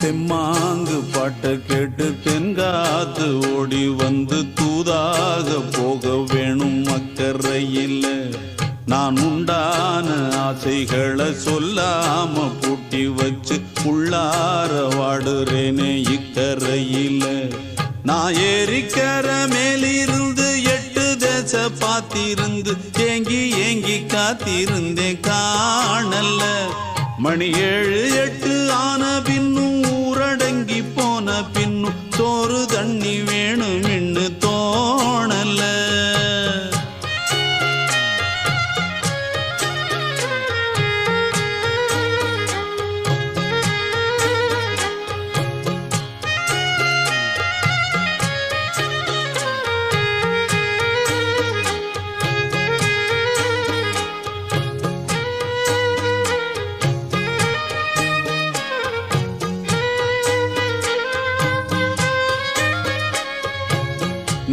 தெம்மாங்கு பாட்ட கேட்டு தென்காத்து ஓடி வந்து தூதாக போக வேணும் அக்கறையில். நான் உண்டான ஆசைகளை சொல்லாம பூட்டி வச்சு உள்ளார வாடுறேனே இக்கரையில். நான் ஏரிக்கர மேலிருந்து 8 தேச பார்த்திருந்து ஏங்கி ஏங்கி காத்திருந்தேன் காணல்ல. மணி 7 8 ஆன பின்னும் ஊரடங்கி போன பின்னும் சோறு தண்ணி வேணும் இன்னு தோணல.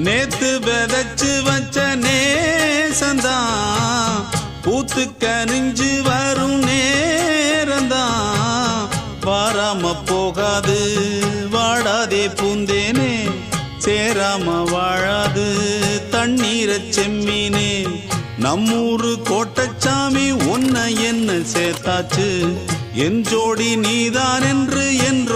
நேத்து விதைச்சு வச்ச நேசந்தான் பூத்து கனிஞ்சு வரும் நேரந்தான். வாராம போகாது வாடாதே பூந்தேனே, சேராம வாழாது தண்ணீரை செம்மீனே. நம்மூரு கோட்டச்சாமி உன்னை என்ன சேர்த்தாச்சு, என் ஜோடி நீதான் என்று என்றோ